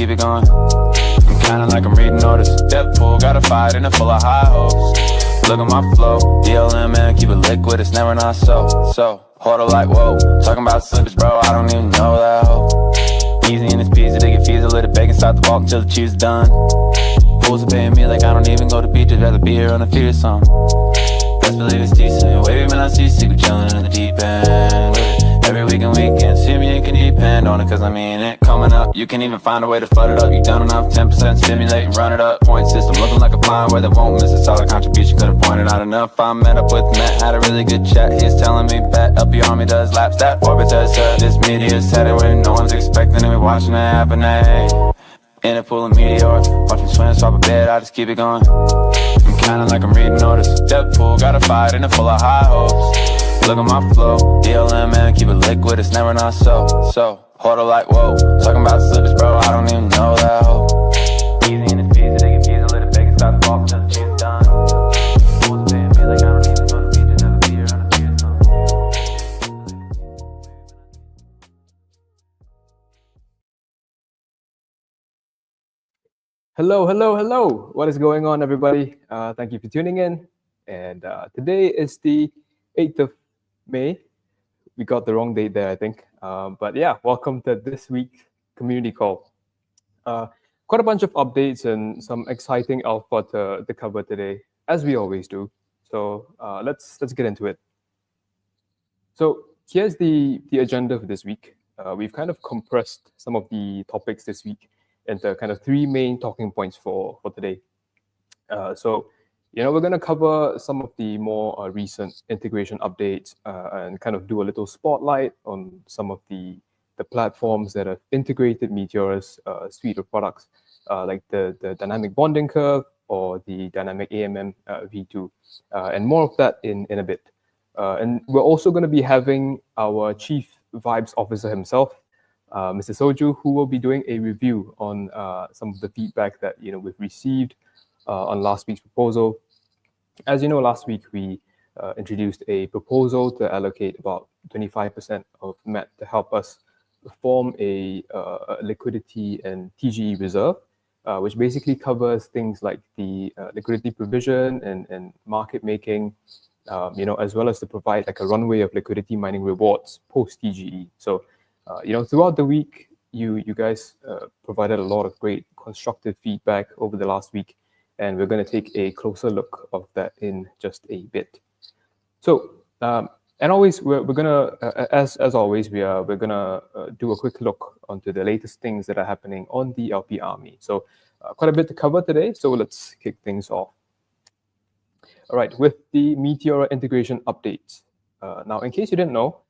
keep it going. I'm kinda like I'm reading orders. Depth pool, got a fight and it full of high hopes. Look at my flow, DLM man, keep it liquid, it's never not so. Hold up like whoa, talking about slippage, bro, I don't even know that hoe. Easy in this pizza, they get fees, a little bake inside the vault until the cheese is done. Fools are paying me like I don't even go to beaches, rather be here on a feed or something. Best believe it's decent, wavy man, I see we chillin' in the deep end with it. Every weekend, see me, you can depend on it, cause I mean it coming up. You can even find a way to flood it up. You done enough, 10% stimulate and run it up. Point system looking like a fine where they won't miss a solid contribution. Could've pointed out enough. I met up with Matt, had a really good chat. He's telling me bet LP Army does laps. That orbit does this Meteor's headed when no one's expecting and we watching it happen. In a pool of Meteora, watch me swim, swap a bed, I just keep it going. I'm kinda like I'm reading orders. Depth pool, got a fight and it full of high hopes. Look at my flow, DLM man, keep it liquid, it's never not so. Hold up like whoa, talking about slippage, bro, I don't even know that hoe. Easy in this pizza, they get fees, a little bake inside the vault until the cheese is done. Fools paying me like I don't even go to beaches, never be here on a feed or something. Hello. What is going on, everybody? Thank you for tuning in. And today is the 8th of May. We got the wrong date there, I think. But yeah, welcome to this week's community call. Quite a bunch of updates and some exciting alpha to cover today, as we always do. So let's get into it. So here's the agenda for this week. We've kind of compressed some of the topics this week into kind of 3 main talking points for today. We're going to cover some of the more recent integration updates and kind of do a little spotlight on some of the platforms that have integrated Meteora's suite of products, like the dynamic bonding curve or the dynamic AMM V2, and more of that in a bit. And we're also going to be having our Chief Vibes Officer himself, Mr. Soju, who will be doing a review on some of the feedback that we've received on last week's proposal. As you know, last week we introduced a proposal to allocate about 25% of MET to help us form a liquidity and TGE reserve, which basically covers things like the liquidity provision and market making, as well as to provide like a runway of liquidity mining rewards post TGE. So, throughout the week, you guys provided a lot of great constructive feedback over the last week, and we're going to take a closer look of that in just a bit. So, and always we're gonna, as always, we're gonna do a quick look onto the latest things that are happening on the LP Army. So, quite a bit to cover today. So let's kick things off. All right, with the Meteora integration updates. Now, in case you didn't know,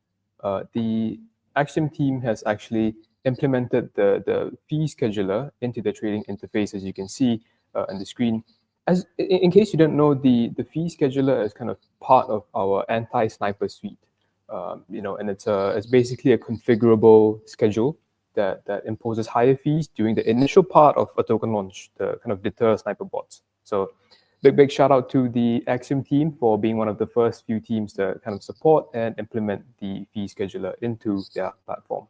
the Axiom team has actually implemented the fee scheduler into the trading interface, as you can see on the screen. As in case you don't know, the fee scheduler is kind of part of our anti-sniper suite, and it's basically a configurable schedule that imposes higher fees during the initial part of a token launch to kind of deter sniper bots. So big shout out to the Axiom team for being one of the first few teams to kind of support and implement the fee scheduler into their platform.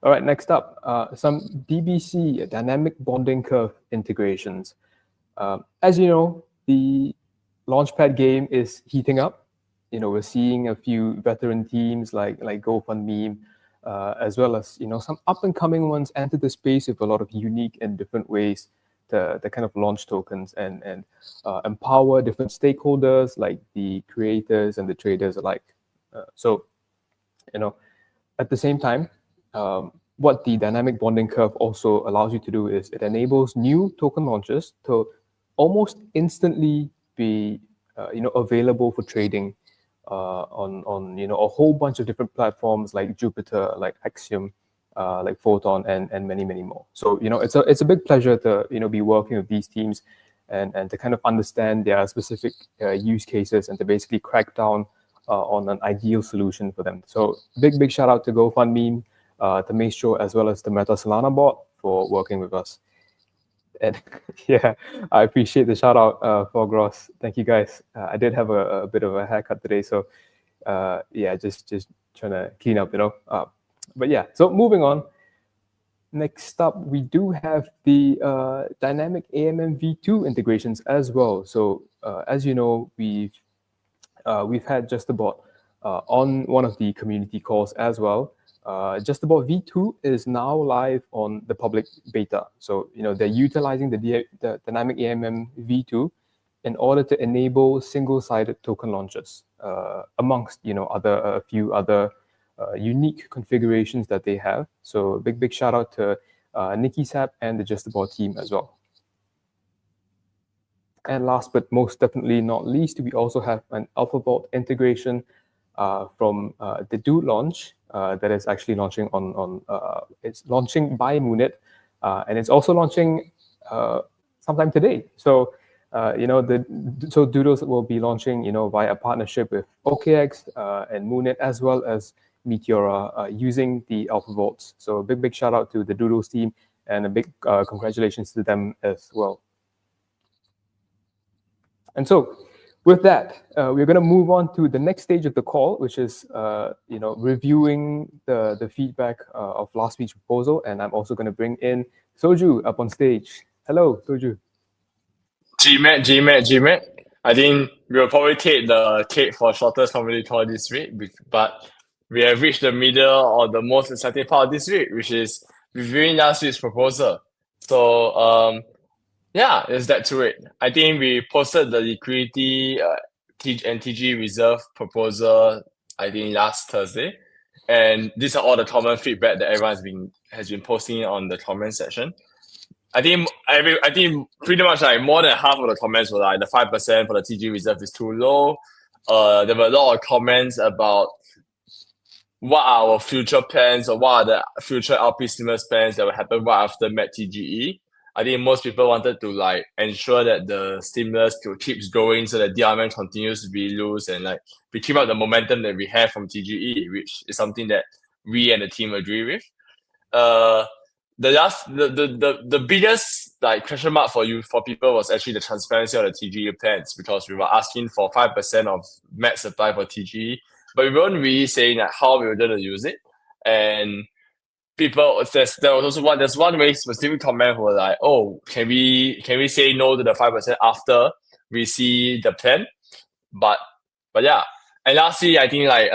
All right, next up, some DBC, dynamic bonding curve integrations. As you know, the Launchpad game is heating up. We're seeing a few veteran teams like GoFundMe, as well as some up and coming ones enter the space with a lot of unique and different ways to kind of launch tokens and empower different stakeholders like the creators and the traders alike. At the same time, what the dynamic bonding curve also allows you to do is it enables new token launches to almost instantly be available for trading on a whole bunch of different platforms like Jupiter, like Axiom, like Photon, and many more. So it's a big pleasure to be working with these teams and to kind of understand their specific use cases and to basically crack down on an ideal solution for them. So big shout out to GoFundMe, to Maestro, as well as the Meta Solana bot for working with us. And yeah, I appreciate the shout out for Gross. Thank you guys. I did have a bit of a haircut today, so just trying to clean up, But yeah, so moving on. next up, we do have the dynamic AMM v2 integrations as well. So as you know, we've had Just About on one of the community calls as well. Just About v2 is now live on the public beta. So they're utilizing the dynamic AMM v2 in order to enable single-sided token launches, amongst a few other unique configurations that they have. So big shout out to Nikki Sapp and the Just About team as well. And last but most definitely not least, we also have an Alpha Vault integration from the Do launch that is actually launching it's launching by Moonit, and it's also launching sometime today. So so Doodles will be launching via a partnership with OKX and Moonit, as well as Meteora, using the Alpha Vaults. So big shout out to the Doodles team, and a big congratulations to them as well. And so with that, we're going to move on to the next stage of the call, which is reviewing the feedback of last week's proposal. And I'm also going to bring in Soju up on stage. Hello, Soju. GMAT. I think we'll probably take the cake for shortest community call this week, but we have reached the middle or the most exciting part of this week, which is reviewing last week's proposal. So yeah, there's that to it. I think we posted the liquidity and TG reserve proposal, I think, last Thursday. And these are all the common feedback that everyone has been posting on the comment section. I think pretty much like more than half of the comments were like the 5% for the TG reserve is too low. There were a lot of comments about what are our future plans, or what are the future LP stimulus plans that will happen right after Met TGE. I think most people wanted to like ensure that the stimulus keeps going so that DRM continues to be loose, and like we keep up the momentum that we have from TGE, which is something that we and the team agree with. The biggest like question mark for people was actually the transparency of the TGE plans, because we were asking for 5% of MET supply for TGE, but we weren't really saying like how we were going to use it. And people, there's one very specific comment who were like, oh, can we say no to the 5% after we see the plan? But yeah. And lastly, I think like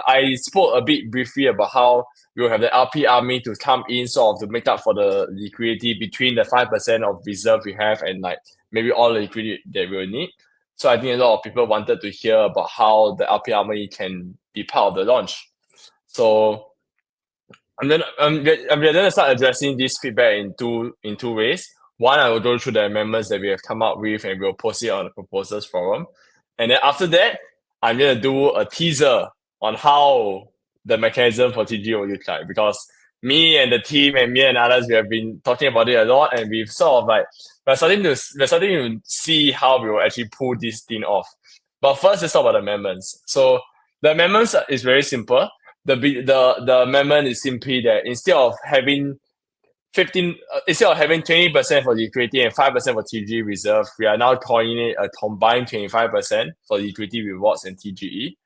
I spoke a bit briefly about how we will have the LP army to come in sort of to make up for the liquidity between the 5% of reserve we have and like maybe all the liquidity that we will need. So I think a lot of people wanted to hear about how the LP army can be part of the launch. So I'm gonna start addressing this feedback in two ways. One, I will go through the amendments that we have come up with, and we'll post it on the proposals forum. And then after that, I'm going to do a teaser on how the mechanism for TG will look like, because me and the team and me and others, we have been talking about it a lot, and we've sort of like, we're starting to see how we will actually pull this thing off. But first, let's talk about the amendments. So the amendments is very simple. The amendment is simply that instead of having 20% for liquidity and 5% for TG reserve, we are now calling it a combined 25% for liquidity rewards and TGE.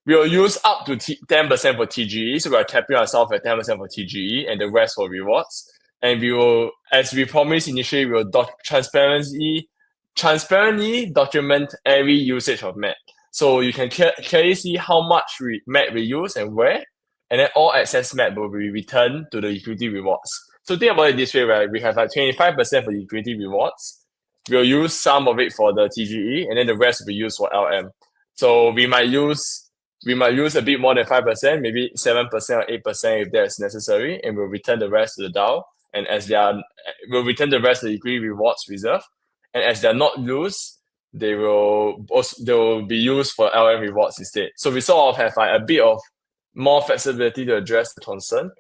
We will use up to 10% for TGE, so we are capping ourselves at 10% for TGE and the rest for rewards. And we will, as we promised initially, we will transparently document every usage of MET. So you can clearly see how much MET we use and where, and then all excess MET will be returned to the liquidity rewards. So think about it this way, right? We have like 25% for liquidity rewards. We'll use some of it for the TGE, and then the rest will be used for LM. So we might use a bit more than 5%, maybe 7% or 8% if that's necessary, and we'll return the rest to the DAO. And we'll return the rest to the liquidity rewards reserve. And as they're not loose, they will be used for LM rewards instead. So we sort of have like a bit of more flexibility to address the concern,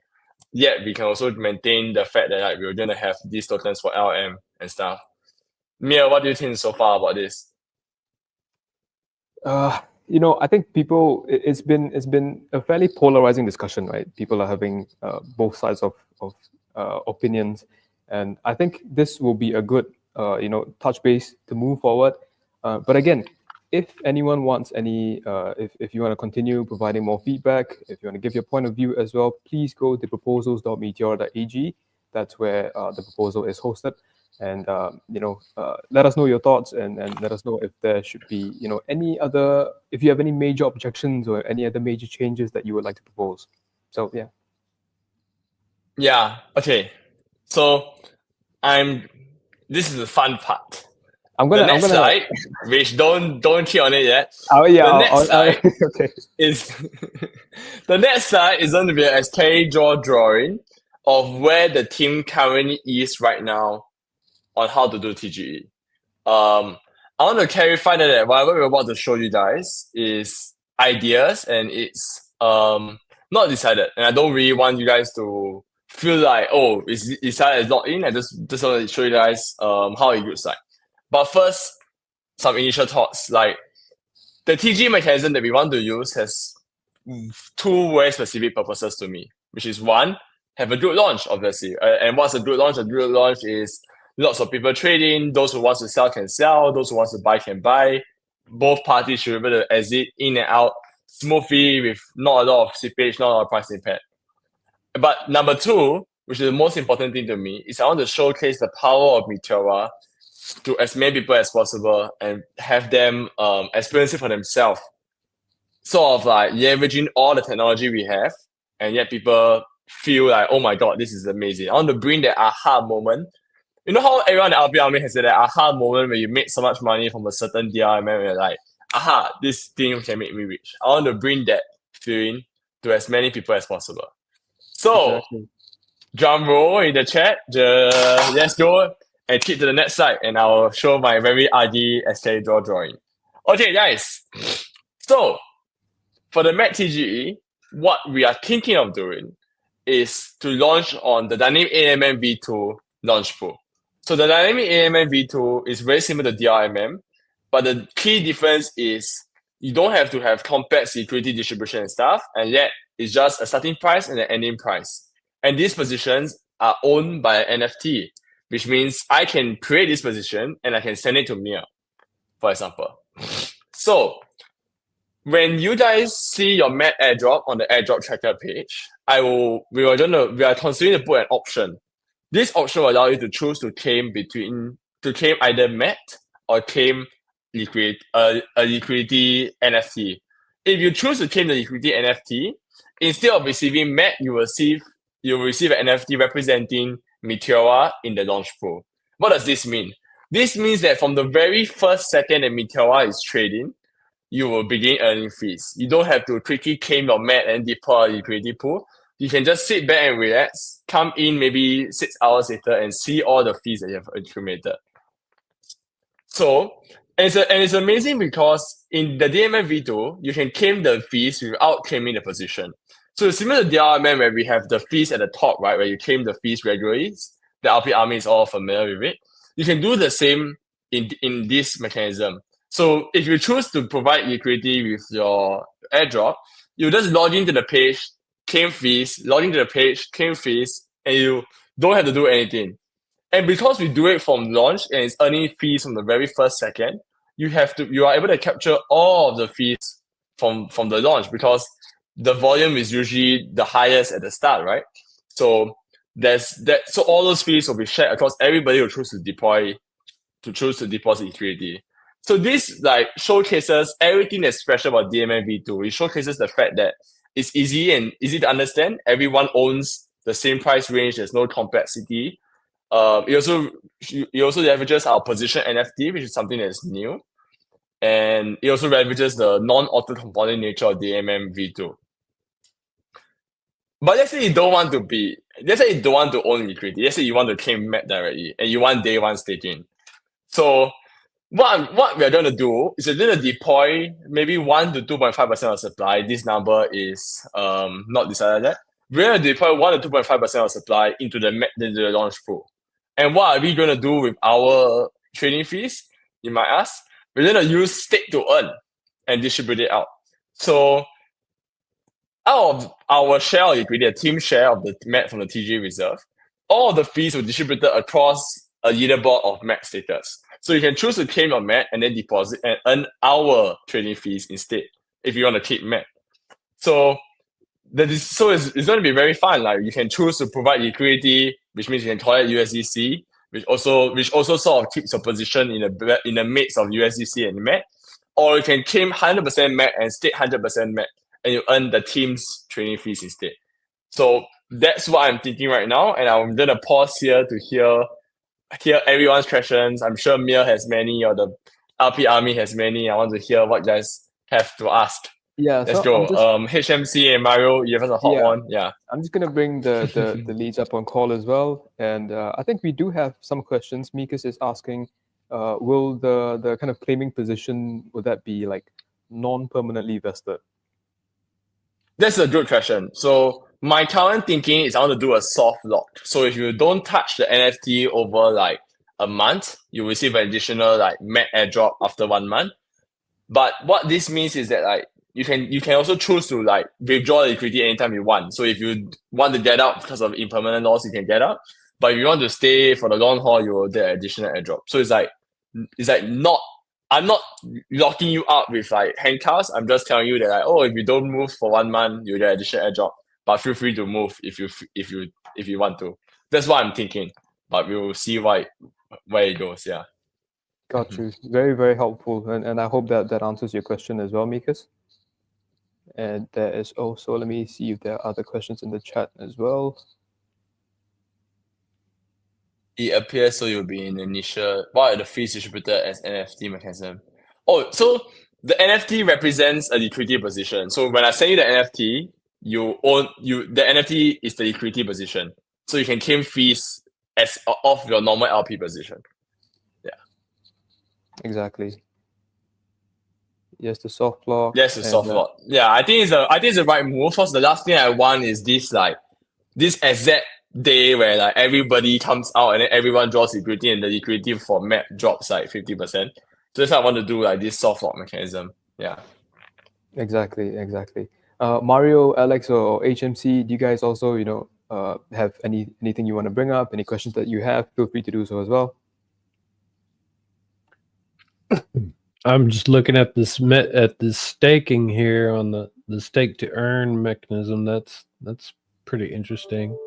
yet we can also maintain the fact that like we're going to have these tokens for LM and stuff. Mia, what do you think so far about this? I think it's been a fairly polarizing discussion, right? People are having both sides of opinions, and I think this will be a good touch base to move forward. But again, if anyone wants any, if you want to continue providing more feedback, if you want to give your point of view as well, please go to proposals.meteora.ag. That's where the proposal is hosted. And, let us know your thoughts and let us know if there should be, any other, if you have any major objections or any other major changes that you would like to propose. So, yeah. Yeah. Okay. So this is the fun part. The next slide, which don't click on it yet. Oh yeah. The next slide okay. is the next slide is going to be a SK drawing of where the team currently is right now on how to do TGE. I want to clarify that whatever we're about to show you guys is ideas and it's not decided. And I don't really want you guys to feel like, oh, it's decided, it's not in. I just want to show you guys how it looks like. But first, some initial thoughts. Like the TG mechanism that we want to use has two very specific purposes to me, which is one, have a good launch, obviously. And what's a good launch? A good launch is lots of people trading. Those who want to sell can sell. Those who want to buy can buy. Both parties should be able to exit in and out smoothly with not a lot of slippage, not a lot of price impact. But number two, which is the most important thing to me, is I want to showcase the power of Meteora to as many people as possible and have them experience it for themselves. Sort of like leveraging all the technology we have, and yet people feel like, oh my god, this is amazing. I want to bring that aha moment. You know how everyone in the LP Army has that aha moment where you make so much money from a certain DRM and you're like, aha, this thing can make me rich. I want to bring that feeling to as many people as possible. So, Exactly. drum roll in the chat. Let's go and keep to the next slide, and I'll show my very ugly SK drawing. Okay, guys. So, for the Mac TGE, what we are thinking of doing is to launch on the Dynamic AMM V2 launch pool. So the Dynamic AMM V2 is very similar to DRMM, but the key difference is you don't have to have complex liquidity distribution and stuff, and yet it's just a starting price and an ending price. And these positions are owned by an NFT, which means I can create this position and I can send it to Mia, for example. So when you guys see your Mac airdrop on the airdrop tracker page, we are considering to put an option. This option will allow you to choose to claim either Mac or claim a liquidity NFT. If you choose to claim the liquidity NFT, instead of receiving Mac, you will receive an NFT representing Meteora in the launch pool. What does this mean? This means that from the very first second that Meteora is trading, you will begin earning fees. You don't have to quickly claim your Mac and deploy a liquidity pool. You can just sit back and relax, come in maybe 6 hours later and see all the fees that you have accumulated. So, and it's amazing because in the DMM V2, you can claim the fees without claiming the position. So it's similar to DRMM where we have the fees at the top, right, where you claim the fees regularly. The LP Army is all familiar with it. You can do the same in this mechanism. So if you choose to provide liquidity with your airdrop, you just log into the page, claim fees, log into the page, claim fees, and you don't have to do anything. And because we do it from launch and it's earning fees from the very first second, you are able to capture all of the fees from the launch because the volume is usually the highest at the start, right? So so all those fees will be shared across everybody who choose to deposit liquidity. So this showcases everything that's special about DMM V2. It showcases the fact that it's easy to understand. Everyone owns the same price range. There's no complexity. It also leverages our position NFT, which is something that's new. And it also leverages the non-auto component nature of DMM V2. But let's say you don't want to own liquidity. Let's say you want to claim MET directly and you want day one staking. So what we're going to do is we're going to deploy maybe 1 to 2.5% of supply. This number is not decided yet. We're going to deploy 1 to 2.5% of supply into the launch pool. And what are we going to do with our trading fees? You might ask. We're going to use stake to earn and distribute it out. So out of our share of liquidity, a team share of the MET from the TG reserve, all of the fees were distributed across a leaderboard of MET status. So you can choose to claim your MET and then deposit and earn our trading fees instead if you want to keep MET. So it's going to be very fun. Like you can choose to provide liquidity, which means you can collect USDC, which also sort of keeps your position in the mix of USDC and MET. Or you can claim 100% MET and stake 100% MET, and you earn the team's trading fees instead. So that's what I'm thinking right now, and I'm gonna pause here to hear everyone's questions. I'm sure Mir has many, or the LP Army has many. I want to hear what you guys have to ask. Yeah, Let's so go. I'm just, HMC and Mario, you have a hot Yeah. one. Yeah. I'm just gonna bring the leads up on call as well, and I think we do have some questions. Mikas is asking, will the kind of claiming position, would that be like non-permanently vested? That's a good question. So my current thinking is I want to do a soft lock. So if you don't touch the NFT over like a month, you receive an additional like MET airdrop after 1 month. But what this means is that like you can also choose to like withdraw liquidity anytime you want. So if you want to get out because of impermanent loss, you can get out. But if you want to stay for the long haul, you will get additional airdrop. So it's like not, I'm not locking you up with like handcuffs. I'm just telling you that like, oh, if you don't move for 1 month, you get additional airdrop. But feel free to move if you want to. That's what I'm thinking. But we'll see where it goes. Yeah. Got you. Very, very helpful, and I hope that answers your question as well, Mikas. And there is also, let me see if there are other questions in the chat as well. It appears so you'll be in the initial. What are the fees distributed as NFT mechanism? Oh, so the NFT represents a liquidity position. So when I send you the NFT, the NFT is the liquidity position. So you can claim fees as off your normal LP position. Yeah. Exactly. Yes, the soft lock. Yes, the soft lock. Yeah, I think it's the right move. Because the last thing I want is this exact day where like everybody comes out and then everyone draws liquidity and the liquidity for MET drops like 50%. So that's why I want to do like this soft lock mechanism. Yeah. Exactly. Mario, Alex, or HMC, do you guys also have anything you want to bring up? Any questions that you have? Feel free to do so as well. I'm just looking at this staking here on the stake to earn mechanism. That's pretty interesting.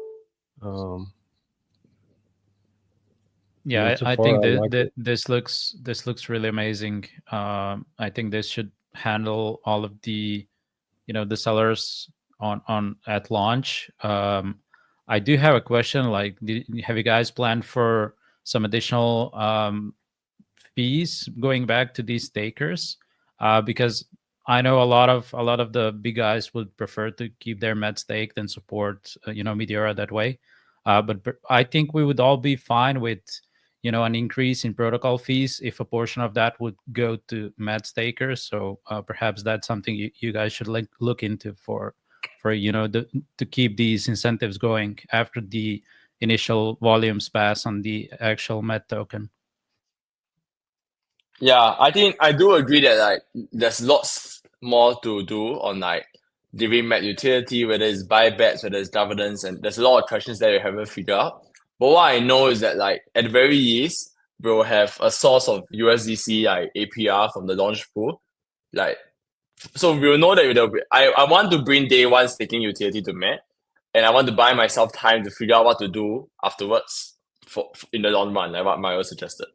Yeah, so I far think I like it. this looks really amazing. I think this should handle all of the the sellers on at launch. I do have a question. Like, have you guys planned for some additional fees going back to these stakers? Because I know a lot of the big guys would prefer to keep their MET staked and support Meteora that way. But I think we would all be fine with an increase in protocol fees if a portion of that would go to MET stakers. So perhaps that's something you guys should look into for to keep these incentives going after the initial volumes pass on the actual MET token. Yeah, I think I do agree that like there's lots more to do on like giving MET utility, whether it's buybacks, whether it's governance, and there's a lot of questions that we haven't figured out. But what I know is that like at the very least, we'll have a source of USDC like APR from the launch pool. Like, so we'll know that I want to bring day one staking utility to MET, and I want to buy myself time to figure out what to do afterwards for in the long run, like what Mario suggested.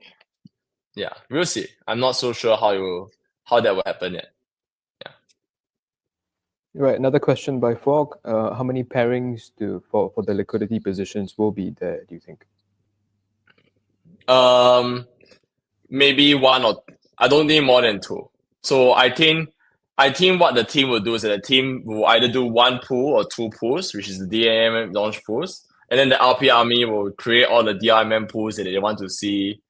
Yeah, we'll see. I'm not so sure how that will happen yet. Yeah. Right. Another question by Fog. How many pairings for the liquidity positions will be there, do you think? Maybe one, or I don't think more than two. So I think what the team will do is that the team will either do one pool or two pools, which is the DMM launch pools, and then the LP army will create all the DRMM pools that they want to see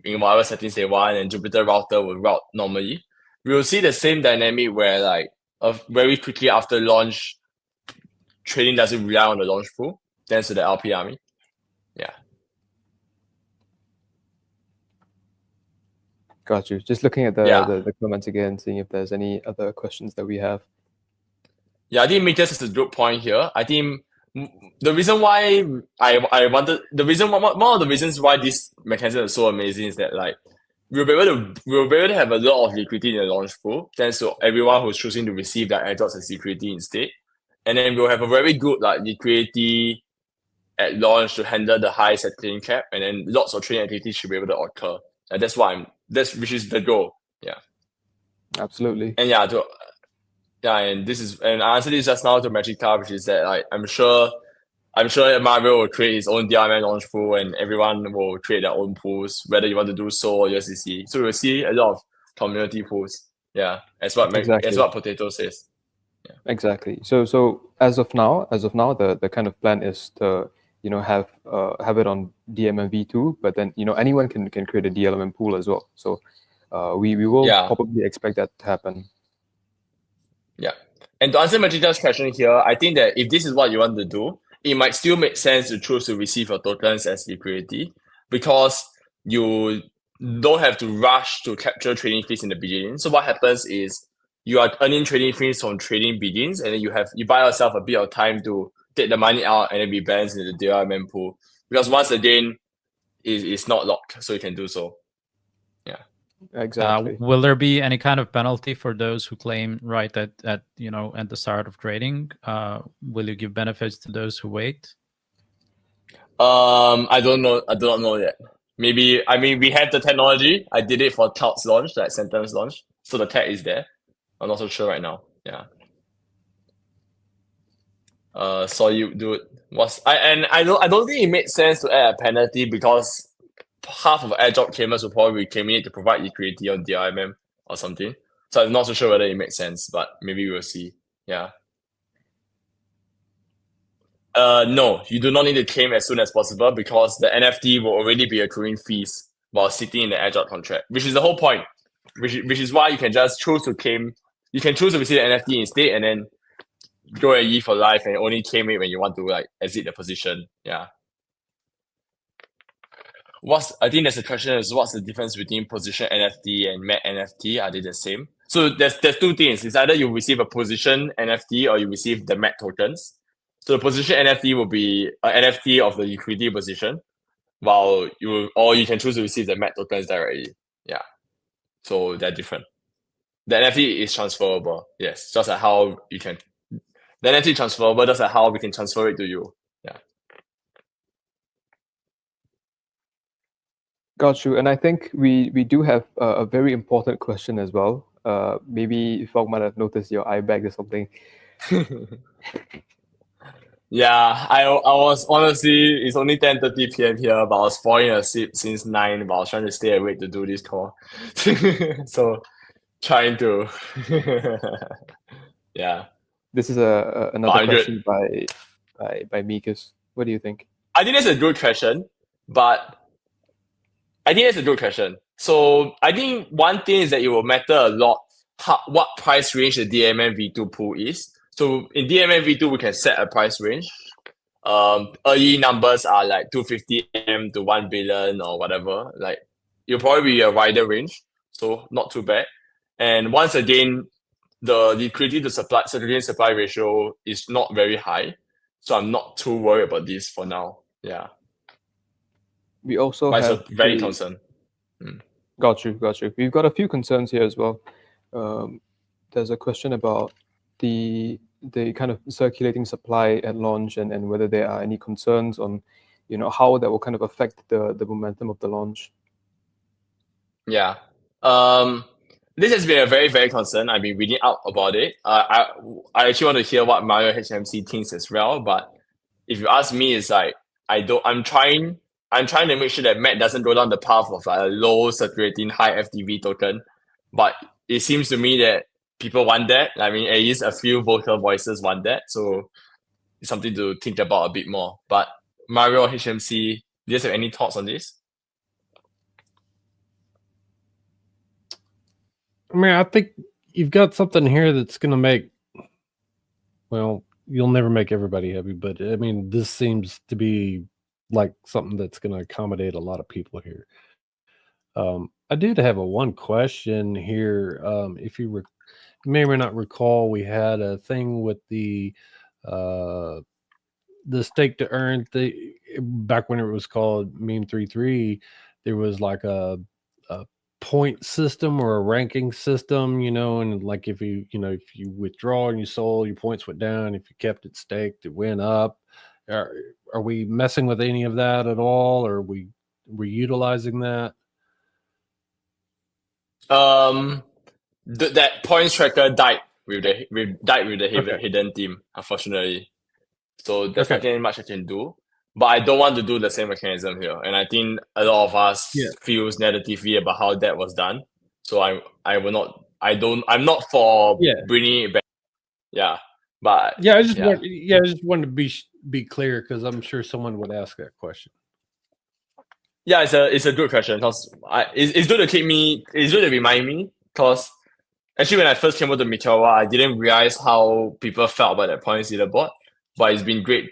in whatever settings they want, and Jupyter router will route normally. We will see the same dynamic where like very quickly after launch, trading doesn't rely on the launch pool, thanks to the LP army. Yeah. Got you. Just looking at the comments again, seeing if there's any other questions that we have. Yeah, I think Mikas is a good point here. I think the reason why one of the reasons why this mechanism is so amazing is that like we'll be able to have a lot of liquidity in the launch pool, thanks to everyone who's choosing to receive their airdrops as liquidity instead. And then we'll have a very good like liquidity at launch to handle the high settling cap, and then lots of trading activity should be able to occur. And that's which is the goal. Yeah. Absolutely. And and I answered this just now to Magic Car, which is that like I'm sure that Mario will create his own DRM launch pool, and everyone will create their own pools, whether you want to do so or USDC. So we'll see a lot of community pools. Yeah, as what Potato says. Yeah. Exactly. So as of now, the kind of plan is to have it on DMM v2, but then anyone can create a DLMM pool as well. So we will probably expect that to happen. Yeah. And to answer Magita's question here, I think that if this is what you want to do, it might still make sense to choose to receive your tokens as liquidity, because you don't have to rush to capture trading fees in the beginning. So what happens is you are earning trading fees from trading begins, and then you buy yourself a bit of time to take the money out and then be balanced in the DRM pool. Because once again, it's not locked, so you can do so. Yeah. Exactly. Will there be any kind of penalty for those who claim right at the start of trading? Will you give benefits to those who wait? I don't know. I do not know yet. Maybe, I mean, we have the technology. I did it for Cloud's launch, like Sentence launch. So the tech is there. I'm not so sure right now. Yeah. So you do it. I don't think it made sense to add a penalty, because half of airdrop claimers will probably be claiming it to provide liquidity on DRMM or something. So I'm not so sure whether it makes sense, but maybe we'll see. Yeah. No, you do not need to claim as soon as possible, because the NFT will already be accruing fees while sitting in the airdrop contract, which is the whole point. Which is why you can just choose to claim. You can choose to receive the NFT instead, and then go at E for life and only claim it when you want to like exit the position. Yeah. I think there's a question is what's the difference between position NFT and MET NFT? Are they the same? So there's two things. It's either you receive a position NFT or you receive the MET tokens. So the position NFT will be an NFT of the liquidity position, while you can choose to receive the MET tokens directly. Yeah. So they're different. The NFT is transferable. Yes. Just like how you can. The NFT is transferable, just like how we can transfer it to you. Yeah. Got you. And I think we do have a very important question as well. Maybe folk might have noticed your eye bag or something. Yeah, I was honestly, it's only 10:30 p.m. here, but I was falling asleep since 9, but I was trying to stay awake to do this call. So trying to yeah. This is another question by Mikus. What do you think? I think that's a good question, So I think one thing is that it will matter a lot what price range the DMM V2 pool is. So in DMM V2, we can set a price range. Early numbers are like 250 M to 1 billion or whatever. Like it'll probably be a wider range, so not too bad. And once again, the liquidity to supply ratio is not very high, so I'm not too worried about this for now. Yeah. We also have very concerned. Got you. We've got a few concerns here as well. There's a question about the kind of circulating supply at launch, and whether there are any concerns on how that will kind of affect the momentum of the launch. Yeah. This has been a very, very concern. I've been reading out about it. I actually want to hear what Mario HMC thinks as well. But if you ask me, it's like I'm trying to make sure that MET doesn't go down the path of like a low circulating high FTV token. But it seems to me that people want that. I mean, at least a few vocal voices want that. So it's something to think about a bit more. But Mario HMC, do you guys have any thoughts on this? I mean, I think you've got something here that's going to make, well, you'll never make everybody happy, but I mean, this seems to be like something that's going to accommodate a lot of people here. I did have one question here. If you may or may not recall, we had a thing with the stake to earn back when it was called Meme 33. There was like a point system or a ranking system, and like if you withdraw and you sold, your points went down. If you kept it staked, it went up. Are we messing with any of that at all? Or are we utilizing that? That points tracker died with the hidden team, unfortunately. So there's not really much I can do. But I don't want to do the same mechanism here, and I think a lot of us feels negatively about how that was done. So I'm not for bringing it back. Yeah, but I just wanted to be clear because I'm sure someone would ask that question. Yeah, it's a good question because it's good to remind me because actually when I first came over to Meteora, I didn't realize how people felt about that points leaderboard. But it's been great.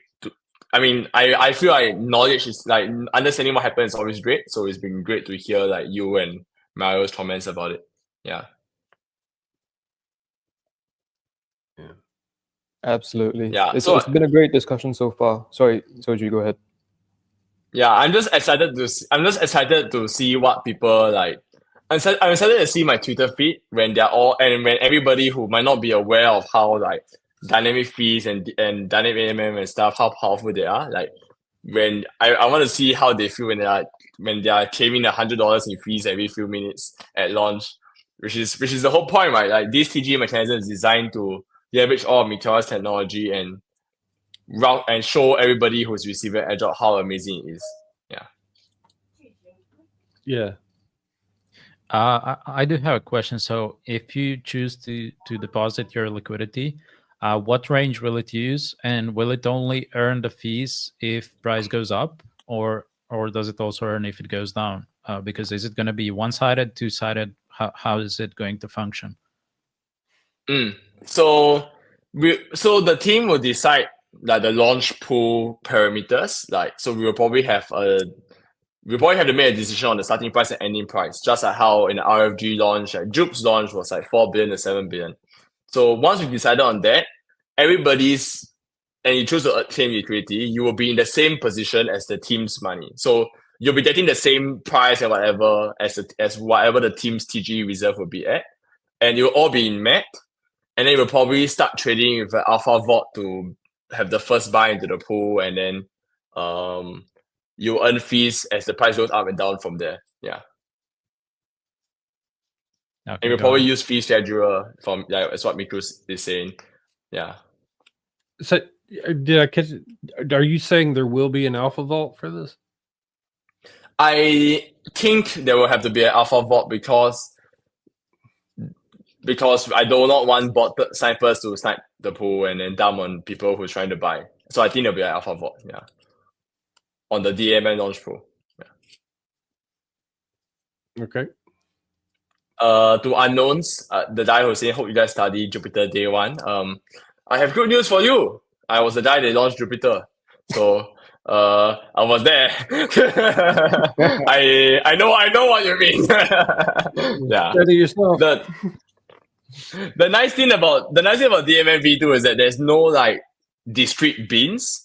I feel like knowledge is like understanding what happens is always great. So it's been great to hear like you and Mario's comments about it. Yeah. Yeah. Absolutely. Yeah. It's been a great discussion so far. Sorry, Soju, go ahead. Yeah, I'm just excited to see what people like. I'm excited to see my Twitter feed when everybody who might not be aware of how like dynamic fees and dynamic AMM and stuff, how powerful they are. Like when I want to see how they feel when they are claiming $100 in fees every few minutes at launch, which is the whole point, right? Like this TG mechanism is designed to leverage all of Meteora's technology and route and show everybody who's receiving airdrop how amazing it is. Yeah. Yeah. I do have a question. So if you choose to deposit your liquidity, what range will it use, and will it only earn the fees if price goes up, or does it also earn if it goes down? Because is it going to be one-sided, two-sided? How is it going to function? So the team will decide like the launch pool parameters. Like so, we'll probably have to make a decision on the starting price and ending price, just like how in the RFG launch, like Jupe's launch was like 4 billion to 7 billion. So once we decided on that, and you choose to claim liquidity, you will be in the same position as the team's money. So you'll be getting the same price and whatever as whatever the team's TG reserve will be at, and you'll all be in MET, and then you'll probably start trading with an alpha vault to have the first buy into the pool, and then you earn fees as the price goes up and down from there. Yeah. Okay, and we'll probably use fee scheduler from that's what Mikro is saying. Yeah. So did I catch it? Are you saying there will be an alpha vault for this? I think there will have to be an alpha vault because I do not want bot snipers to snipe the pool and then dump on people who's trying to buy. So I think there'll be an alpha vault, yeah. On the DMN launch pool. Yeah. Okay. To unknowns, the guy who's saying, hope you guys study Jupiter day one. I have good news for you. I was the guy that launched Jupiter. So I was there. I know what you mean. Yeah. Study yourself. The nice thing about DMN V2 is that there's no like discrete bins.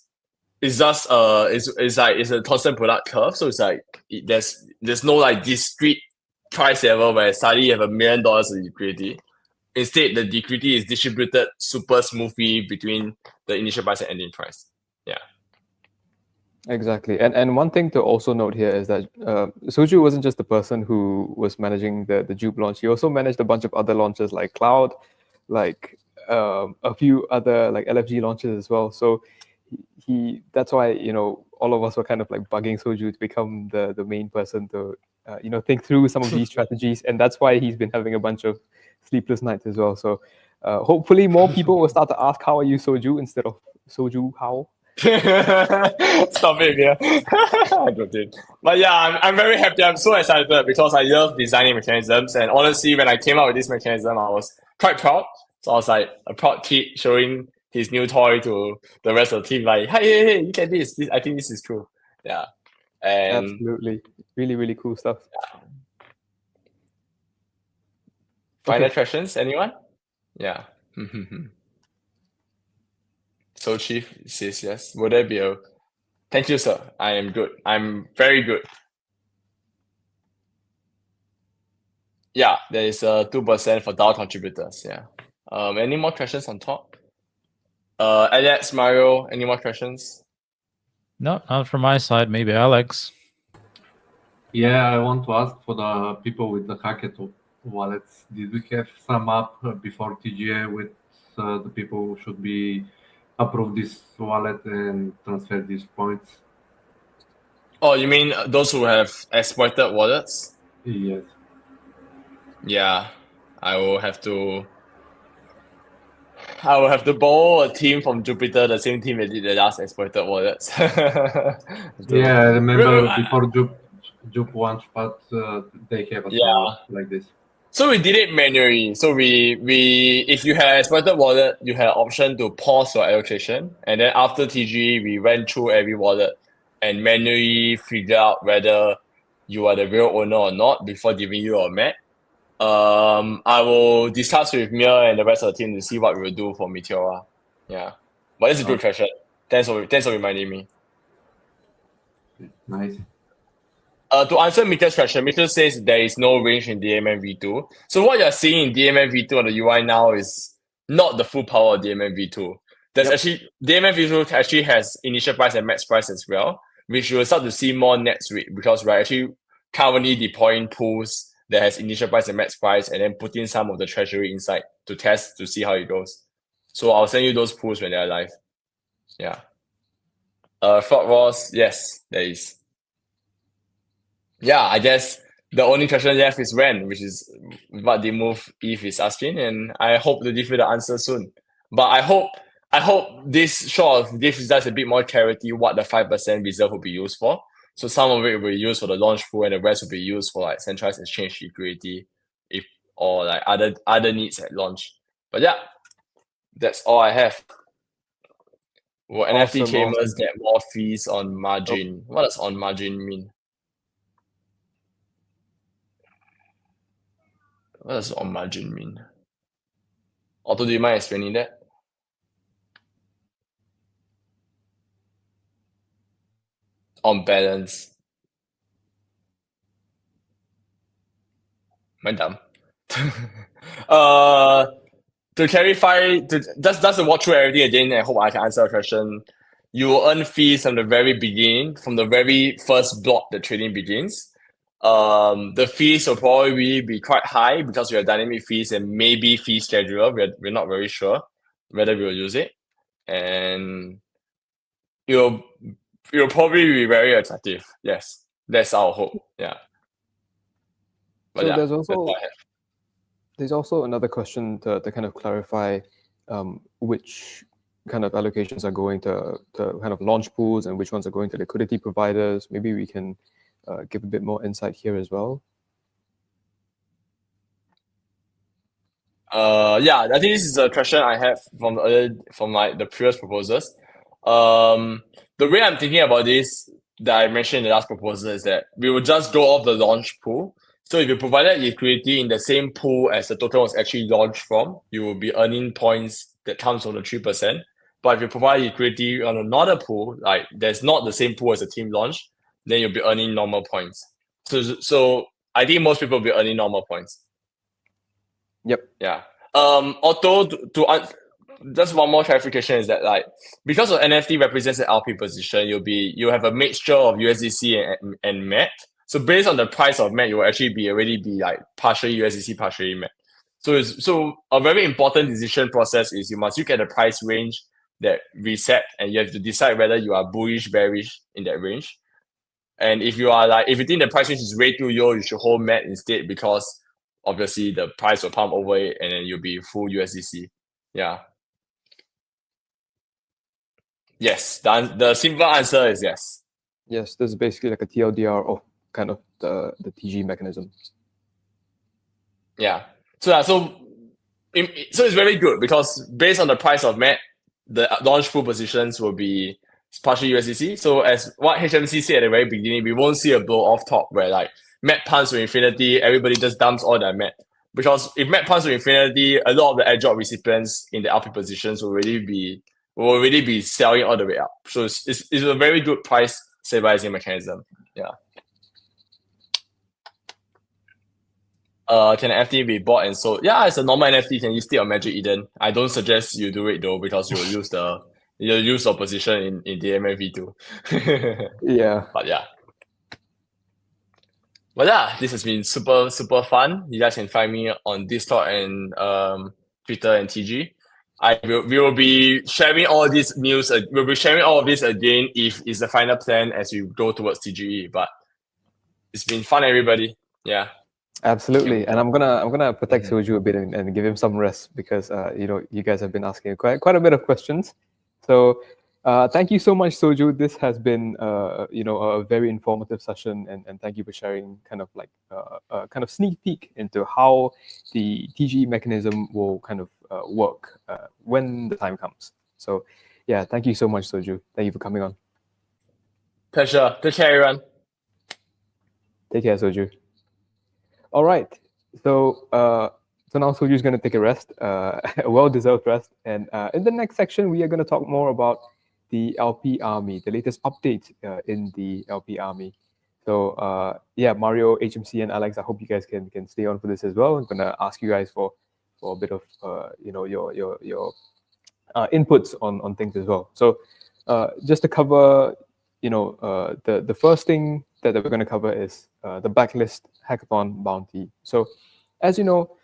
It's just it's a constant product curve. So it's like there's no like discrete price level where suddenly you have $1 million of liquidity. Instead, the liquidity is distributed super smoothly between the initial price and ending price. Yeah. Exactly. And one thing to also note here is that Soju wasn't just the person who was managing the Jupe launch. He also managed a bunch of other launches like Cloud, like a few other like LFG launches as well. So that's why, all of us were kind of like bugging Soju to become the main person to, think through some of these strategies. And that's why he's been having a bunch of sleepless nights as well. So hopefully more people will start to ask, how are you, Soju, instead of Soju, how? Stop it, yeah. I got it. But yeah, I'm very happy. I'm so excited because I love designing mechanisms. And honestly, when I came out with this mechanism, I was quite proud. So I was like a proud kid showing his new toy to the rest of the team, like, hey, look at this. I think this is cool. Yeah. And absolutely. Really, really cool stuff. Yeah. Final questions, anyone? Yeah. So Chief says yes. Would there be a... Thank you, sir. I am good. I'm very good. Yeah, there is 2% for DAO contributors. Yeah. Any more questions on top? Alex, Mario, any more questions? No, not from my side. Maybe Alex. Yeah, I want to ask for the people with the Hackathon wallets. Did we have some up before TGA with the people who should be approve this wallet and transfer these points? Oh, you mean those who have exploited wallets? Yes. Yeah, I will have to borrow a team from Jupiter, the same team that did the last exploited wallets. Yeah, I remember I- before Jup launch, but they have a Yeah. wallet like this. So we did it manually. So we if you had exploited wallet, you had an option to pause your allocation, and then after TG, we went through every wallet and manually figure out whether you are the real owner or not before giving you a mat. I will discuss with Mia and the rest of the team to see what we will do for Meteora. Yeah, but it's a good question. Thanks for reminding me. Nice. To answer Mitchell's question, Mitchell says there is no range in DMM v2. So what you're seeing in DMM v2 on the UI now is not the full power of DMM v2. There's actually DMM v2 actually has initial price and max price as well, which you will start to see more next week because we're actually currently deploying pools that has initial price and max price and then putting some of the treasury inside to test to see how it goes. So I'll send you those pools when they're live. Yeah. Fraud Wars, yes, there is. Yeah, I guess the only question left is when, which is what the move Eve is asking, and I hope to give you the answer soon. But I hope this gives us a bit more clarity what the 5% reserve will be used for. So some of it will be used for the launch pool, and the rest will be used for like centralized exchange liquidity, or like other needs at launch. But yeah, that's all I have. Will NFT Awesome, gamers awesome. get more fees on margin? What does on margin mean? What does on margin mean? Otto, do you mind explaining that? On balance. Am I dumb? To clarify, just to walk through everything again, I hope I can answer a question. You will earn fees from the very beginning, from the very first block the trading begins. The fees will probably be quite high because we have dynamic fees and maybe fee scheduler. We're not very sure whether we will use it, and it'll probably be very attractive. Yes, that's our hope. Yeah. But So yeah, there's that's also all I have. there's also another question to kind of clarify which kind of allocations are going to kind of launch pools and which ones are going to liquidity providers. Maybe we can give a bit more insight here as well. Yeah, I think this is a question I have from like the previous proposals. The way I'm thinking about this that I mentioned in the last proposal is that we will just go off the launch pool. So if you provided liquidity in the same pool as the token was actually launched from, you will be earning points that comes from the 3%. But if you provide liquidity on another pool, like there's not the same pool as the team launch, then you'll be earning normal points. So I think most people will be earning normal points. Yep. Yeah. Although just one more clarification is that like because of NFT represents an LP position, you'll have a mixture of USDC and MET. So based on the price of MET, you will actually already be like partially USDC, partially MET. So a very important decision process is you must look at the price range that we set, and you have to decide whether you are bullish, bearish in that range. And if you think the price range is way too low, you should hold MET instead because obviously the price will pump over it and then you'll be full USDC. Yeah. Yes. The simple answer is yes. Yes, this is basically like a TLDR of kind of the TG mechanism. Yeah. So it's very good because based on the price of MET, the launch pool positions will be partially USDC. So as what HMC said at the very beginning, we won't see a blow off top where like MET pumps to infinity, everybody just dumps all their MET. Because if MET pumps to infinity, a lot of the airdrop recipients in the LP positions will already be selling all the way up. So it's a very good price stabilizing mechanism. Yeah. can an NFT be bought and sold? Yeah, it's a normal NFT. You can list it on Magic Eden. I don't suggest you do it though, because you'll use your position in the MFV2. Yeah. But yeah. But yeah, this has been super, super fun. You guys can find me on Discord and Twitter and TG. We will be sharing all this news. We'll be sharing all of this again if it's the final plan as we go towards TGE. But it's been fun, everybody. Yeah. Absolutely, and I'm gonna protect Mhm. Soju a bit and give him some rest because you guys have been asking quite a bit of questions. So thank you so much, Soju. This has been a very informative session, and thank you for sharing kind of like a kind of sneak peek into how the TGE mechanism will kind of work when the time comes. So yeah, thank you so much, Soju. Thank you for coming on. Pleasure. Take care, everyone. Take care, Soju. All right. So now Soju's going to take a rest, a well-deserved rest. And in the next section, we are going to talk more about the LP Army, the latest update in the LP Army. So yeah, Mario, HMC, and Alex, I hope you guys can stay on for this as well. I'm going to ask you guys for a bit of your inputs on things as well. So just to cover, the first thing that we're going to cover is the Blacklist Hackathon bounty. So as you know,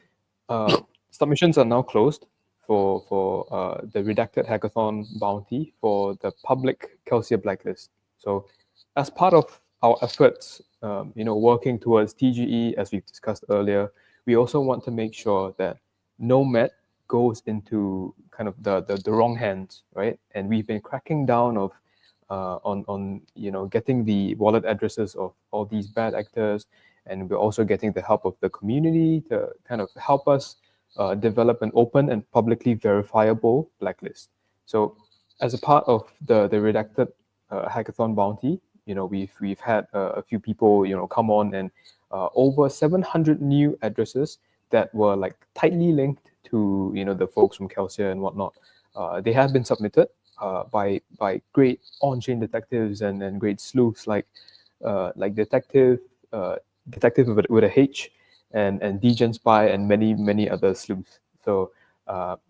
submissions are now closed for the redacted hackathon bounty for the public Kelsia blacklist. So as part of our efforts, working towards TGE, as we've discussed earlier, we also want to make sure that no MET goes into kind of the wrong hands, right? And we've been cracking down on getting the wallet addresses of all these bad actors, and we're also getting the help of the community to kind of help us develop an open and publicly verifiable blacklist. So as a part of the redacted hackathon bounty, we've had a few people come on, and over 700 new addresses that were like tightly linked to the folks from Kelsia and whatnot. They have been submitted by great on-chain detectives and great sleuths like detective with a H and Degen Spy and many other sleuths. So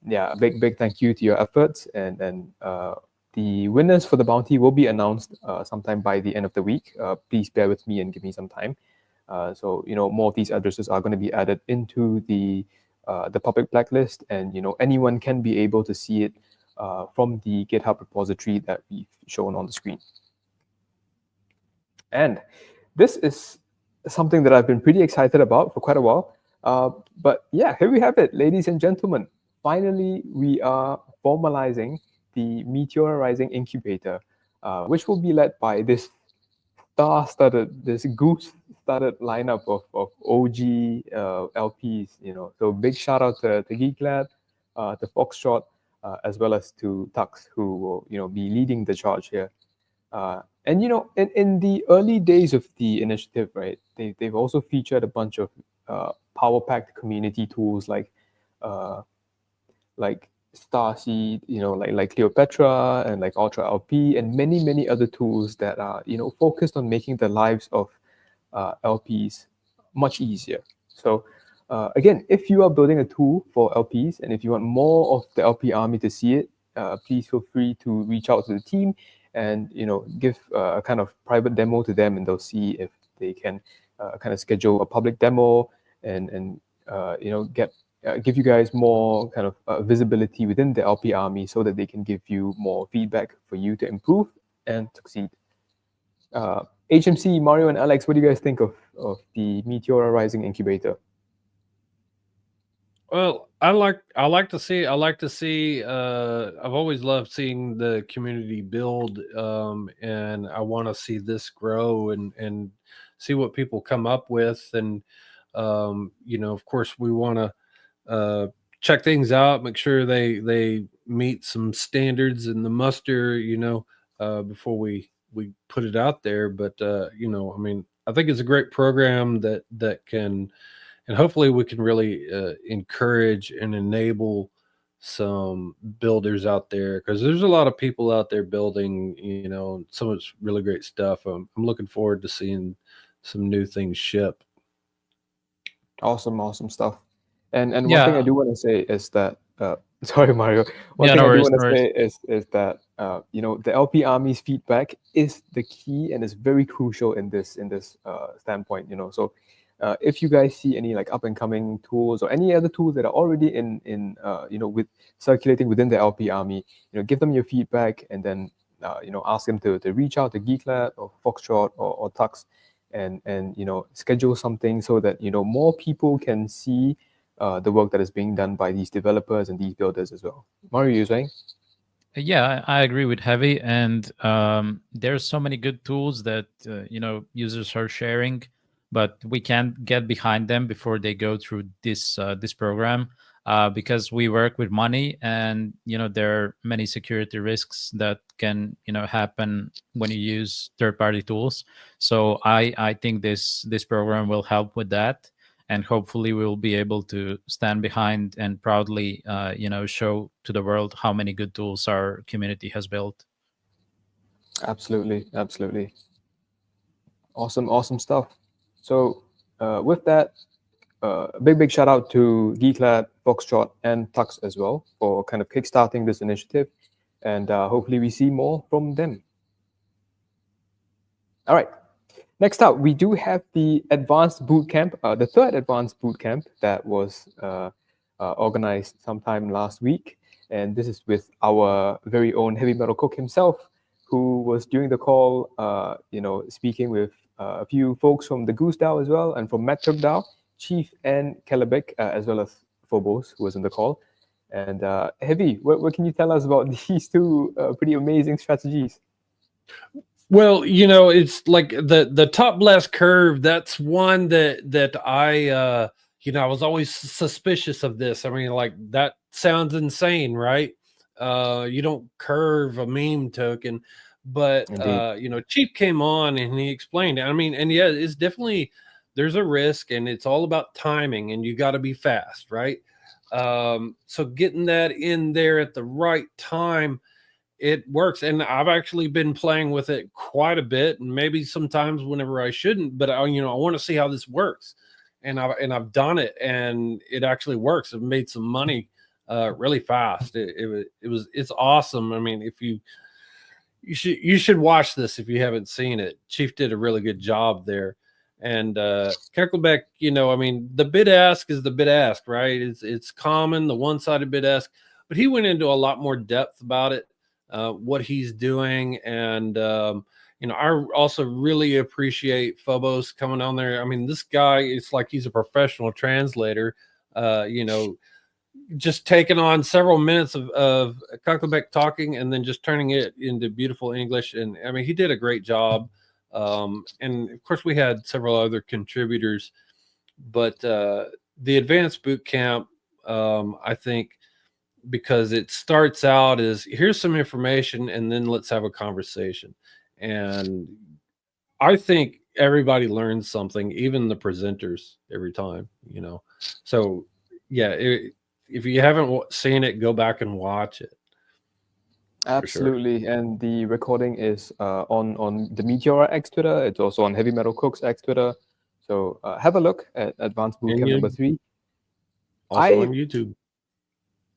yeah, big thank you to your efforts, and the winners for the bounty will be announced sometime by the end of the week. Please bear with me and give me some time. So more of these addresses are going to be added into the public blacklist, and anyone can be able to see it from the GitHub repository that we've shown on the screen. And this is something that I've been pretty excited about for quite a while. But yeah, here we have it, ladies and gentlemen. Finally, we are formalizing the Meteora Rising Incubator, which will be led by this goose-studded lineup of OG LPs. So big shout out to Geeklad, to Foxtrot, as well as to Tux, who will be leading the charge here. And in the early days of the initiative, right, they've also featured a bunch of power-packed community tools like Starseed, like Cleopatra and like Ultra LP, and many other tools that are focused on making the lives of LPs much easier. So again, if you are building a tool for LPs, and if you want more of the LP army to see it, please feel free to reach out to the team and give a kind of private demo to them, and they'll see if they can kind of schedule a public demo and give you guys more kind of visibility within the LP army, so that they can give you more feedback for you to improve and succeed. HMC, Mario, and Alex, what do you guys think of the Meteora Rising Incubator? Well, I like to see. I've always loved seeing the community build, and I want to see this grow and see what people come up with. And of course, we want to check things out, make sure they meet some standards and the muster, before we put it out there. But I mean, I think it's a great program that can. And hopefully we can really encourage and enable some builders out there, because there's a lot of people out there building, some of it's really great stuff. I'm looking forward to seeing some new things ship. Awesome stuff. And one Yeah. thing I do want to say is that sorry, Mario. One Yeah, thing no I do worries, want no to worries. say is that the LP Army's feedback is the key and is very crucial in this standpoint. So if you guys see any like up and coming tools or any other tools that are already in with circulating within the LP Army, give them your feedback and then ask them to reach out to Geeklat or Foxtrot or Tux and schedule something so that more people can see the work that is being done by these developers and these builders as well. Mario, you saying? Yeah, I agree with Heavy, and there's so many good tools that users are sharing, but we can't get behind them before they go through this program because we work with money, and there are many security risks that can happen when you use third-party tools. So I think this program will help with that. And hopefully we'll be able to stand behind and proudly show to the world how many good tools our community has built. Absolutely. Awesome stuff. So with that, big shout out to Geeklat, Foxtrot, and Tux as well for kind of kickstarting this initiative, and hopefully we see more from them. All right. Next up, we do have the Advanced Bootcamp, the third Advanced Bootcamp that was organized sometime last week. And this is with our very own Heavy Metal Cook himself, who was during the call, speaking with a few folks from the Goose DAO as well, and from Metric DAO, Chief and Kelebek, as well as Phobos, who was in the call. And Heavy, what can you tell us about these two pretty amazing strategies? Well, it's like the top blast curve. That's one that I I was always suspicious of this. I mean, like that sounds insane, right? You don't curve a meme token, but Chief came on and he explained it. I mean, and yeah, it's definitely there's a risk, and it's all about timing, and you got to be fast, right? So getting that in there at the right time, it works. And I've actually been playing with it quite a bit, and maybe sometimes whenever I shouldn't, but I want to see how this works. And I've done it, and it actually works. I've made some money really fast. It's awesome. I mean, if you should watch this if you haven't seen it. Chief did a really good job there. And Kecklebeck, I mean, the bid ask is the bid ask, right? It's common, the one-sided bid ask, but he went into a lot more depth about it. What he's doing, and I also really appreciate Phobos coming on there. I mean, this guy, it's like he's a professional translator. Just taking on several minutes of Kuckelbeck talking and then just turning it into beautiful English. And I mean, he did a great job. And of course, we had several other contributors, but the Advanced Boot Camp, I think, because it starts out as here's some information and then let's have a conversation. And I think everybody learns something, even the presenters, every time, So yeah, if you haven't seen it, go back and watch it. Absolutely. Sure. And the recording is on the Meteora X Twitter. It's also on Heavy Metal Cooks X Twitter. So have a look at Advanced Bootcamp number 3. Also on YouTube.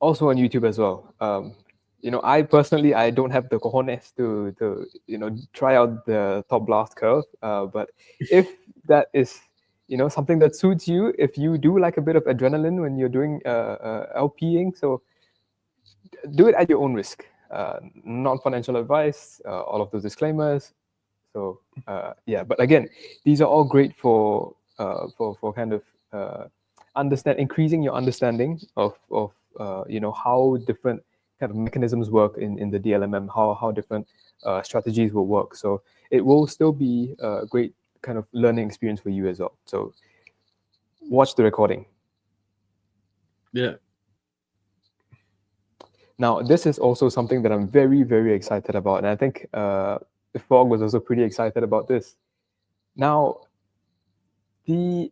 Also on YouTube as well. I personally, I don't have the cojones to try out the top blast curve. But if that is something that suits you, if you do like a bit of adrenaline when you're doing LPing, so do it at your own risk. Non-financial advice, all of those disclaimers. So but again, these are all great for kind of increasing your understanding of how different kind of mechanisms work in the DLMM, how different strategies will work. So it will still be a great kind of learning experience for you as well. So watch the recording. Yeah. Now, this is also something that I'm very, very excited about. And I think Fog was also pretty excited about this. Now, the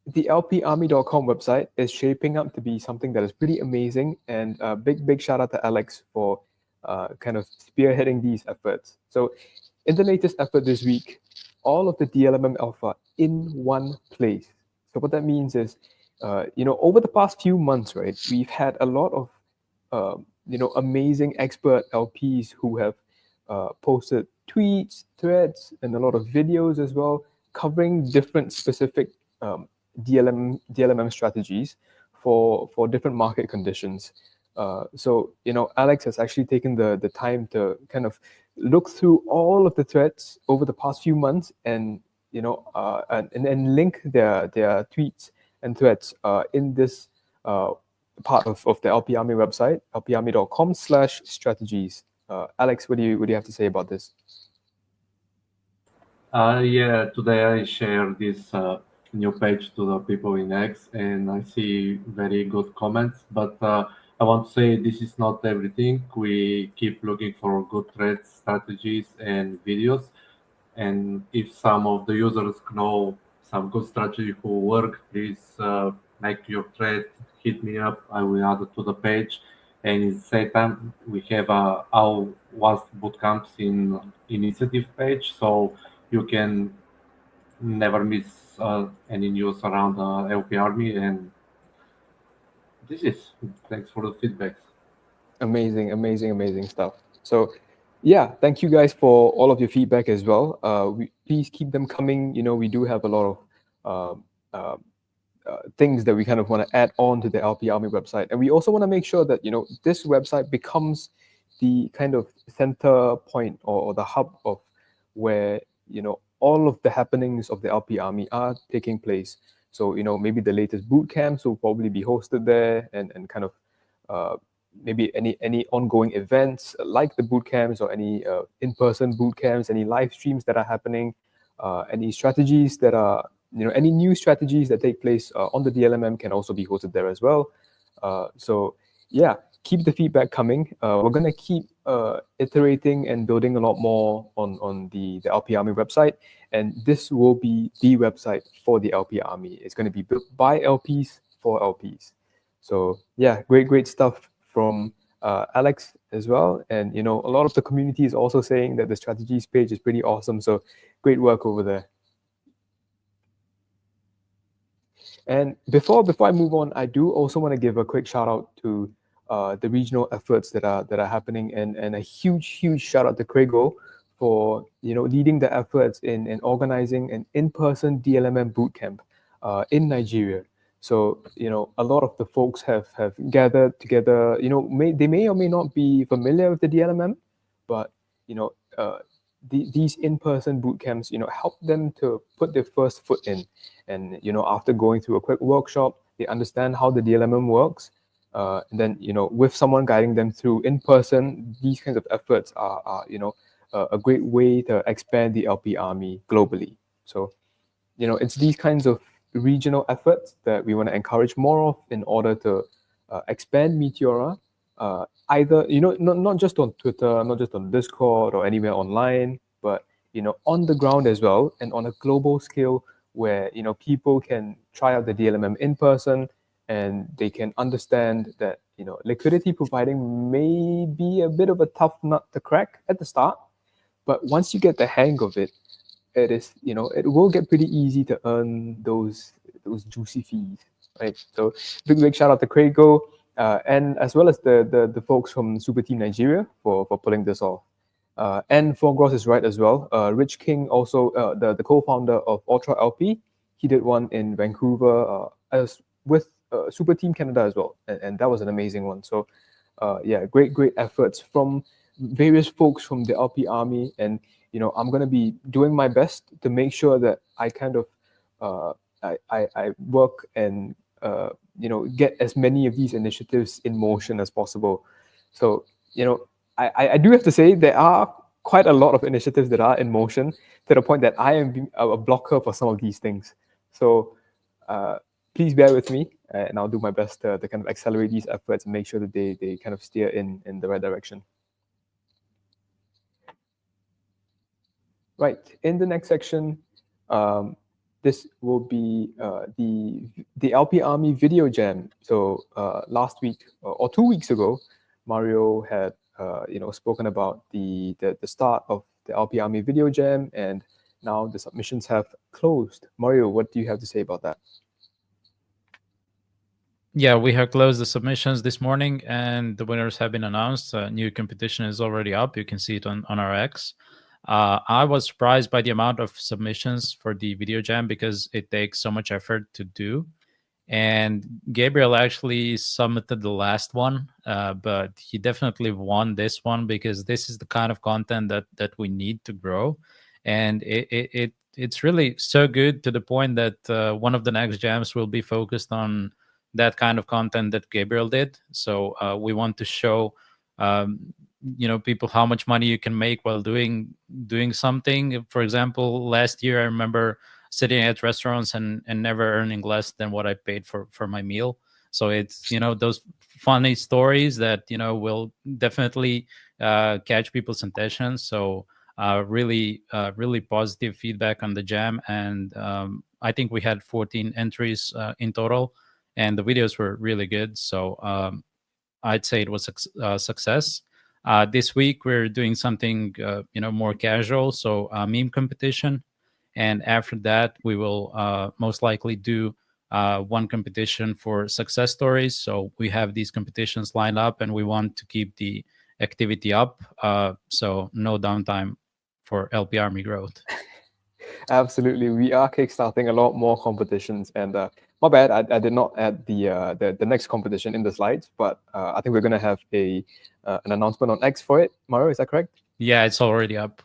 lparmy.com website is shaping up to be something that is pretty amazing. And big shout out to Alex for kind of spearheading these efforts. So in the latest effort this week, all of the DLMM alpha in one place. So what that means is, over the past few months, right, we've had a lot of amazing expert LPs who have posted tweets, threads, and a lot of videos as well, covering different specific DLMM strategies for different market conditions. So Alex has actually taken the time to kind of look through all of the threads over the past few months and and link their tweets and threads in this part of the LP Army website, lparmy.com/strategies. Alex, what do you have to say about this? Yeah, today I share this new page to the people in X, and I see very good comments. But I want to say this is not everything. We keep looking for good threads, strategies, and videos. And if some of the users know some good strategy who work, please make your thread, hit me up. I will add it to the page. And in the same time, we have our WASP bootcamps in initiative page, so you can never miss any news around the LP Army. And this is thanks for the feedbacks. Amazing stuff. So yeah, thank you guys for all of your feedback as well. Please keep them coming. We do have a lot of things that we kind of want to add on to the LP Army website, and we also want to make sure that this website becomes the kind of center point or the hub of where all of the happenings of the LP Army are taking place. So maybe the latest boot camps will probably be hosted there, and kind of maybe any ongoing events like the boot camps or any in-person boot camps, any live streams that are happening, any strategies that are any new strategies that take place on the DLMM can also be hosted there as well. So yeah, keep the feedback coming. We're gonna keep iterating and building a lot more on the LP Army website, and this will be the website for the LP Army. It's going to be built by LPs for LPs. So yeah, great stuff from Alex as well. And a lot of the community is also saying that the strategies page is pretty awesome. So great work over there. And before I move on, I do also want to give a quick shout out to the regional efforts that are happening, and a huge shout out to Craigo for leading the efforts in organizing an in-person DLMM bootcamp in Nigeria. So a lot of the folks have gathered together. They may or may not be familiar with the DLMM, but these in-person boot camps, help them to put their first foot in. And, after going through a quick workshop, they understand how the DLMM works. And then, with someone guiding them through in person, these kinds of efforts are a great way to expand the LP Army globally. So, it's these kinds of regional efforts that we want to encourage more of in order to expand Meteora. Either not just on Twitter, not just on Discord or anywhere online, but on the ground as well, and on a global scale where people can try out the DLMM in person, and they can understand that liquidity providing may be a bit of a tough nut to crack at the start, but once you get the hang of it, it is it will get pretty easy to earn those juicy fees, right? So big shout out to Craigo. And as well as the folks from Super Team Nigeria for pulling this off. And Foregross is right as well. Rich King, also the co-founder of Ultra LP, he did one in Vancouver as with Super Team Canada as well, and that was an amazing one. So yeah, great efforts from various folks from the LP Army, and I'm gonna be doing my best to make sure that I kind of I work and get as many of these initiatives in motion as possible. So I do have to say there are quite a lot of initiatives that are in motion, to the point that I am a blocker for some of these things. So please bear with me, and I'll do my best to kind of accelerate these efforts and make sure that they kind of steer in the right direction. Right, in the next section, this will be the LP Army video jam. So last week or 2 weeks ago, Mario had spoken about the start of the LP Army video jam, and now the submissions have closed. Mario, what do you have to say about that? Yeah, we have closed the submissions this morning, and the winners have been announced. New competition is already up. You can see it on our X. I was surprised by the amount of submissions for the video jam because it takes so much effort to do. And Gabriel actually submitted the last one, but he definitely won this one because this is the kind of content that we need to grow. And it's really so good to the point that one of the next jams will be focused on that kind of content that Gabriel did. So we want to show people how much money you can make while doing something. For example, last year I remember sitting at restaurants and never earning less than what I paid for my meal. So it's those funny stories that will definitely catch people's attention. So really positive feedback on the jam, and I think we had 14 entries in total, and the videos were really good. So I'd say it was a success. This week we're doing something more casual, so a meme competition, and after that we will most likely do one competition for success stories. So we have these competitions lined up, and we want to keep the activity up, so no downtime for LP Army growth. Absolutely, we are kickstarting a lot more competitions, and my bad, I did not add the next competition in the slides, but I think we're going to have an announcement on X for it. Mario, is that correct? Yeah, it's already up.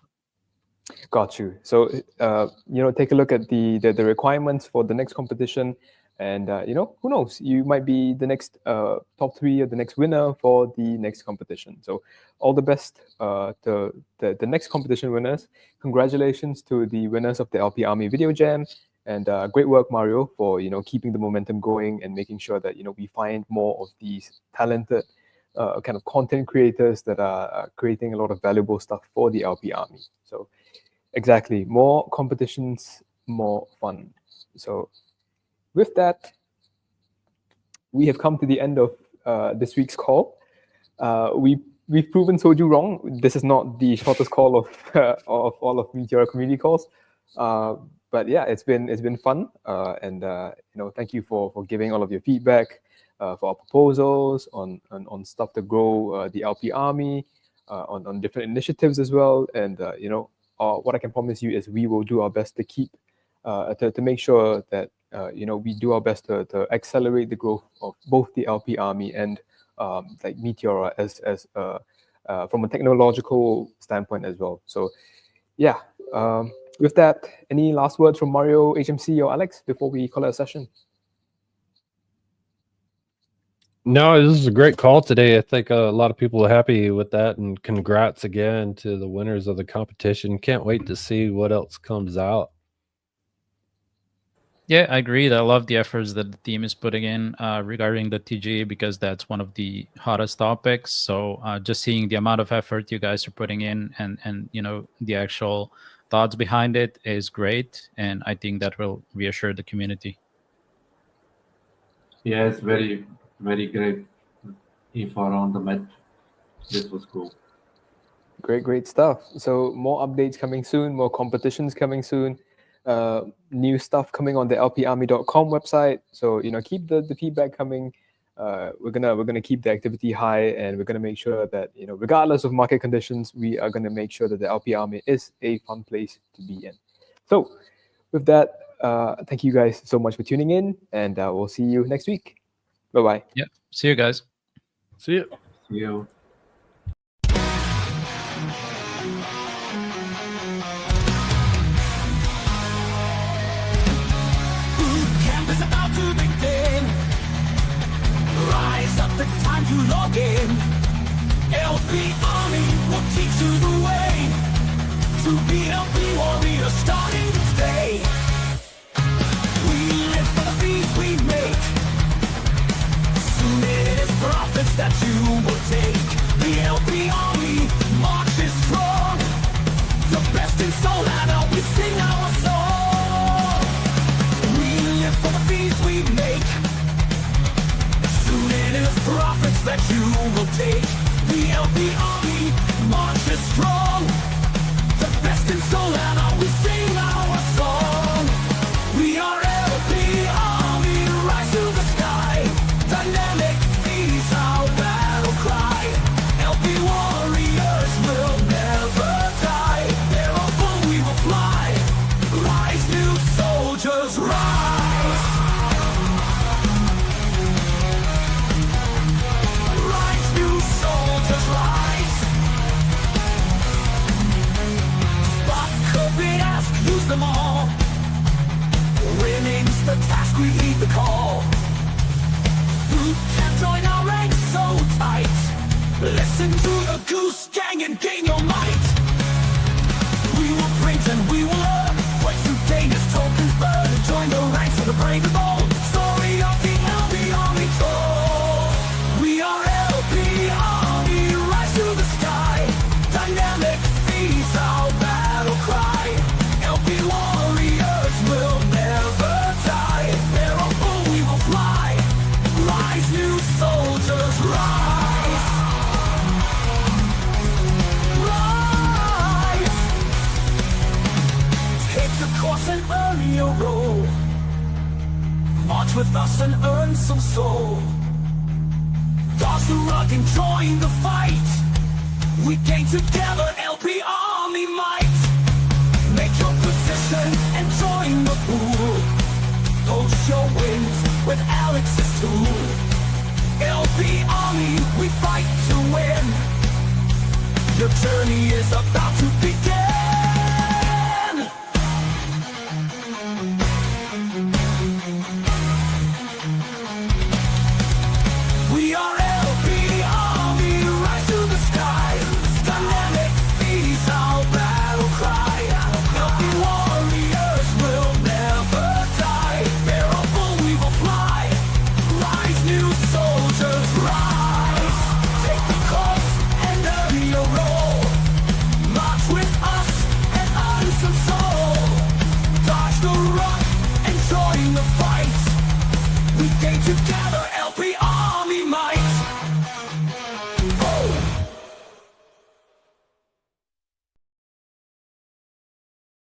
Got you. So take a look at the requirements for the next competition, and who knows, you might be the next top 3 or the next winner for the next competition. So all the best to the next competition winners. Congratulations to the winners of the LP Army Video Jam, and great work, Mario, for keeping the momentum going and making sure that we find more of these talented kind of content creators that are creating a lot of valuable stuff for the LP Army. So exactly, more competitions, more fun. So with that, we have come to the end of this week's call. We've proven Soju wrong. This is not the shortest call of all of Meteora community calls, but yeah, it's been fun. And thank you for giving all of your feedback, for our proposals on stuff to grow the LP Army, on different initiatives as well. And what I can promise you is we will do our best to keep to make sure that we do our best to accelerate the growth of both the LP Army and like Meteora as from a technological standpoint as well. So yeah, with that, any last words from Mario, HMC, or Alex before we call it a session? No, this is a great call today. I think a lot of people are happy with that, and congrats again to the winners of the competition. Can't wait to see what else comes out. Yeah, I agree. I love the efforts that the team is putting in regarding the TG, because that's one of the hottest topics. So just seeing the amount of effort you guys are putting in, and the actual thoughts behind it is great, and I think that will reassure the community. Yes, very, very great info around the match. This was cool. Great stuff. So more updates coming soon, more competitions coming soon. New stuff coming on the lparmy.com website. So keep the feedback coming. We're gonna keep the activity high, and we're gonna make sure that regardless of market conditions, we are gonna make sure that the LP Army is a fun place to be in. So with that, thank you guys so much for tuning in, and we'll see you next week. Bye-bye. Yeah, see you guys. See you. See you. Is about to begin. Rise up, it's time to log in. LP Army will teach you the way to be LP warrior starting this day. We live for the fees we make. Soon it is profits that you will take. The LP Army marches strong. The best in soul, and always sing our song. For the fees we make, soon it is profits that you will take. The LP Army marches strong. The best in soul, and always sing our Listen to the Goose Gang and gain your might. We will print and we will learn. Quite through dangers, tokens burn. And join the ranks of the brave and bold. Story of the LB Army told. We are LB Army, rise to the sky. Dynamic feeds our battle cry. LB warriors will never die. Bear our bull, we will fly. Rise, new soldiers, rise. Rise. Take the course and earn your role. March with us and earn some soul. Dodge the rug and join the fight. We gain together LB Army might. Make your position and join the pool. Post your wins with Alex's tool. LB Army, we fight to win. Your journey is about to begin. We are LB Army, rise to the sky. Dynamic feeds our battle cry. LB warriors will never die. Bear our bull, we will fly. Rise, new soldiers, rise. Take the course and earn your role. March with us and earn some soul. Dodge the rug and join the fight. We gain together